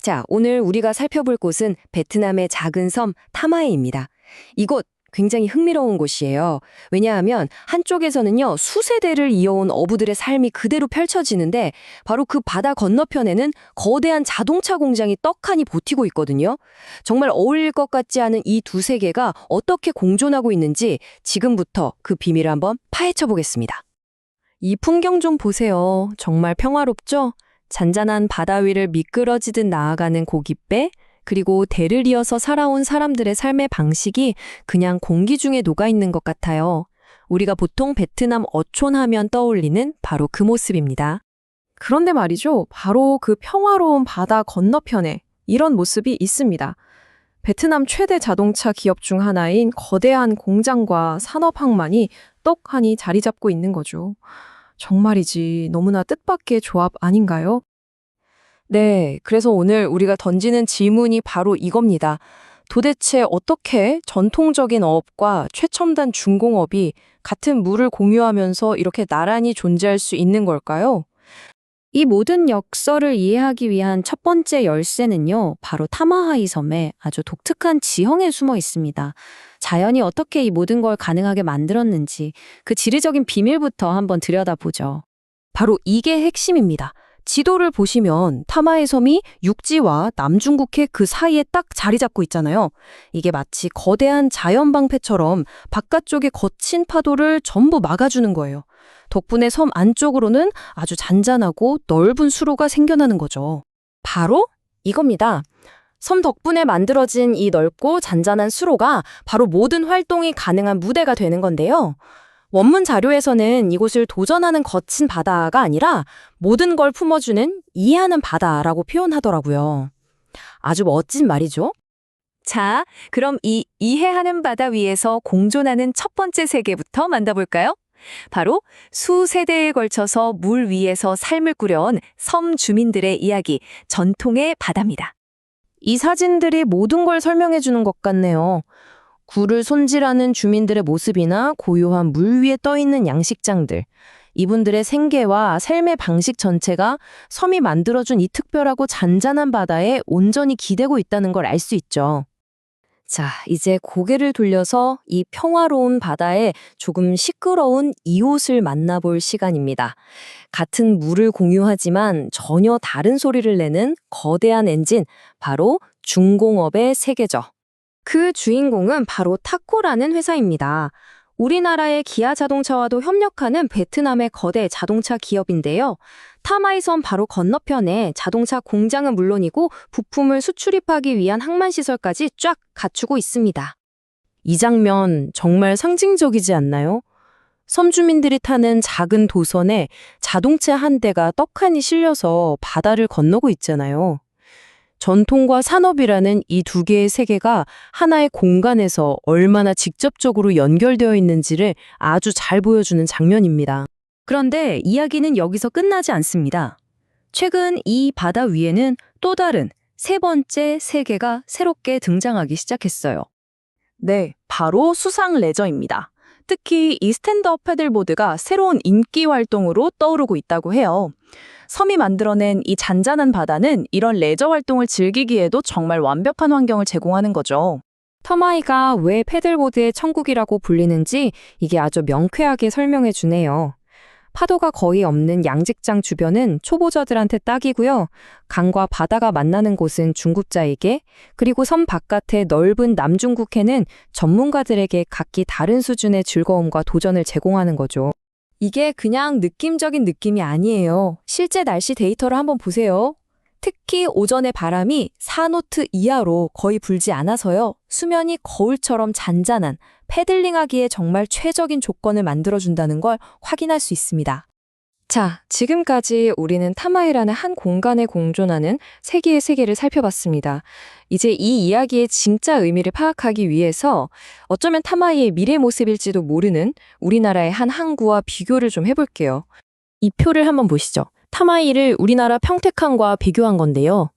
자, 오늘 우리가 살펴볼 곳은 베트남의 작은 섬 타마이입니다. 이곳 굉장히 흥미로운 곳이에요. 왜냐하면 한쪽에서는요, 수세대를 이어온 어부들의 삶이 그대로 펼쳐지는데 바로 그 바다 건너편에는 거대한 자동차 공장이 떡하니 버티고 있거든요. 정말 어울릴 것 같지 않은 이 두 세계가 어떻게 공존하고 있는지 지금부터 그 비밀을 한번 파헤쳐 보겠습니다. 이 풍경 좀 보세요. 정말 평화롭죠? 잔잔한 바다 위를 미끄러지듯 나아가는 고깃배, 그리고 대를 이어서 살아온 사람들의 삶의 방식이 그냥 공기 중에 녹아있는 것 같아요. 우리가 보통 베트남 어촌하면 떠올리는 바로 그 모습입니다. 그런데 말이죠. 바로 그 평화로운 바다 건너편에 이런 모습이 있습니다. 베트남 최대 자동차 기업 중 하나인 거대한 공장과 산업 항만이 떡하니 자리 잡고 있는 거죠. 정말이지 너무나 뜻밖의 조합 아닌가요? 네, 그래서 오늘 우리가 던지는 질문이 바로 이겁니다. 도대체 어떻게 전통적인 어업과 최첨단 중공업이 같은 물을 공유하면서 이렇게 나란히 존재할 수 있는 걸까요? 이 모든 역설을 이해하기 위한 첫 번째 열쇠는요, 바로 타마하이 섬의 아주 독특한 지형에 숨어 있습니다. 자연이 어떻게 이 모든 걸 가능하게 만들었는지 그 지리적인 비밀부터 한번 들여다보죠. 바로 이게 핵심입니다. 지도를 보시면 타마의 섬이 육지와 남중국해 그 사이에 딱 자리 잡고 있잖아요. 이게 마치 거대한 자연 방패처럼 바깥쪽의 거친 파도를 전부 막아주는 거예요. 덕분에 섬 안쪽으로는 아주 잔잔하고 넓은 수로가 생겨나는 거죠. 바로 이겁니다. 섬 덕분에 만들어진 이 넓고 잔잔한 수로가 바로 모든 활동이 가능한 무대가 되는 건데요. 원문 자료에서는 이곳을 도전하는 거친 바다가 아니라 모든 걸 품어주는 이해하는 바다라고 표현하더라고요. 아주 멋진 말이죠. 자, 그럼 이 이해하는 바다 위에서 공존하는 첫 번째 세계부터 만나볼까요? 바로 수세대에 걸쳐서 물 위에서 삶을 꾸려온 섬 주민들의 이야기, 전통의 바다입니다. 이 사진들이 모든 걸 설명해 주는 것 같네요. 굴을 손질하는 주민들의 모습이나 고요한 물 위에 떠있는 양식장들, 이분들의 생계와 삶의 방식 전체가 섬이 만들어준 이 특별하고 잔잔한 바다에 온전히 기대고 있다는 걸 알 수 있죠. 자, 이제 고개를 돌려서 이 평화로운 바다에 조금 시끄러운 이웃을 만나볼 시간입니다. 같은 물을 공유하지만 전혀 다른 소리를 내는 거대한 엔진, 바로 중공업의 세계죠. 그 주인공은 바로 타코라는 회사입니다. 우리나라의 기아 자동차와도 협력하는 베트남의 거대 자동차 기업인데요. 타마이섬 바로 건너편에 자동차 공장은 물론이고 부품을 수출입하기 위한 항만시설까지 쫙 갖추고 있습니다. 이 장면 정말 상징적이지 않나요? 섬 주민들이 타는 작은 도선에 자동차 한 대가 떡하니 실려서 바다를 건너고 있잖아요. 전통과 산업이라는 이 두 개의 세계가 하나의 공간에서 얼마나 직접적으로 연결되어 있는지를 아주 잘 보여주는 장면입니다. 그런데 이야기는 여기서 끝나지 않습니다. 최근 이 바다 위에는 또 다른 세 번째 세계가 새롭게 등장하기 시작했어요. 네, 바로 수상 레저입니다. 특히 이 스탠드업 패들보드가 새로운 인기 활동으로 떠오르고 있다고 해요. 섬이 만들어낸 이 잔잔한 바다는 이런 레저 활동을 즐기기에도 정말 완벽한 환경을 제공하는 거죠. 터마이가 왜 패들보드의 천국이라고 불리는지 이게 아주 명쾌하게 설명해 주네요. 파도가 거의 없는 양직장 주변은 초보자들한테 딱이고요. 강과 바다가 만나는 곳은 중급자에게, 그리고 섬 바깥의 넓은 남중국해는 전문가들에게 각기 다른 수준의 즐거움과 도전을 제공하는 거죠. 이게 그냥 느낌적인 느낌이 아니에요. 실제 날씨 데이터를 한번 보세요. 특히 오전의 바람이 4노트 이하로 거의 불지 않아서요. 수면이 거울처럼 잔잔한 패들링하기에 정말 최적인 조건을 만들어준다는 걸 확인할 수 있습니다. 자, 지금까지 우리는 타마이라는 한 공간에 공존하는 세 개의 세계를 살펴봤습니다. 이제 이 이야기의 진짜 의미를 파악하기 위해서 어쩌면 타마이의 미래 모습일지도 모르는 우리나라의 한 항구와 비교를 좀 해볼게요. 이 표를 한번 보시죠. 타마이를 우리나라 평택항과 비교한 건데요.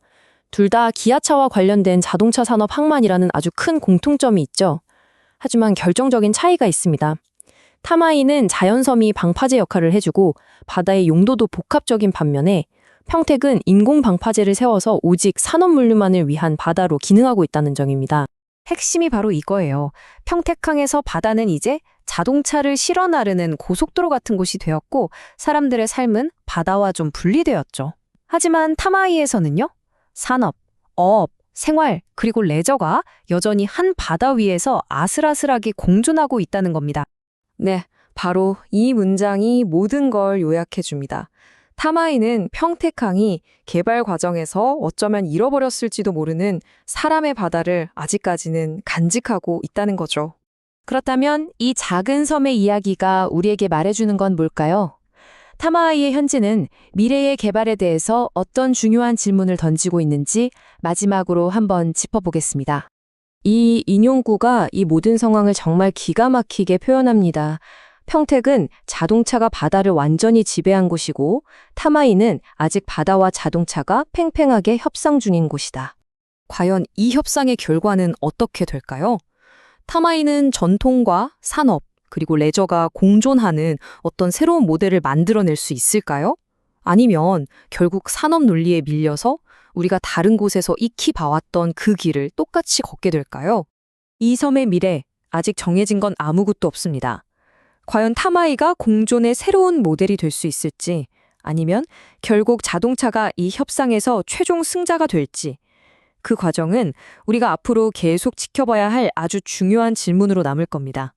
둘 다 기아차와 관련된 자동차 산업 항만이라는 아주 큰 공통점이 있죠. 하지만 결정적인 차이가 있습니다. 타마이는 자연섬이 방파제 역할을 해주고 바다의 용도도 복합적인 반면에 평택은 인공 방파제를 세워서 오직 산업물류만을 위한 바다로 기능하고 있다는 점입니다. 핵심이 바로 이거예요. 평택항에서 바다는 이제 자동차를 실어 나르는 고속도로 같은 곳이 되었고 사람들의 삶은 바다와 좀 분리되었죠. 하지만 타마이에서는요. 산업, 어업, 생활, 그리고 레저가 여전히 한 바다 위에서 아슬아슬하게 공존하고 있다는 겁니다. 네, 바로 이 문장이 모든 걸 요약해 줍니다. 타마이는 평택항이 개발 과정에서 어쩌면 잃어버렸을지도 모르는 사람의 바다를 아직까지는 간직하고 있다는 거죠. 그렇다면 이 작은 섬의 이야기가 우리에게 말해주는 건 뭘까요? 타마이의 현지는 미래의 개발에 대해서 어떤 중요한 질문을 던지고 있는지 마지막으로 한번 짚어보겠습니다. 이 인용구가 이 모든 상황을 정말 기가 막히게 표현합니다. 평택은 자동차가 바다를 완전히 지배한 곳이고 타마이는 아직 바다와 자동차가 팽팽하게 협상 중인 곳이다. 과연 이 협상의 결과는 어떻게 될까요? 타마이는 전통과 산업, 그리고 레저가 공존하는 어떤 새로운 모델을 만들어낼 수 있을까요? 아니면 결국 산업 논리에 밀려서 우리가 다른 곳에서 익히 봐왔던 그 길을 똑같이 걷게 될까요? 이 섬의 미래, 아직 정해진 건 아무것도 없습니다. 과연 타마이가 공존의 새로운 모델이 될 수 있을지, 아니면 결국 자동차가 이 협상에서 최종 승자가 될지, 그 과정은 우리가 앞으로 계속 지켜봐야 할 아주 중요한 질문으로 남을 겁니다.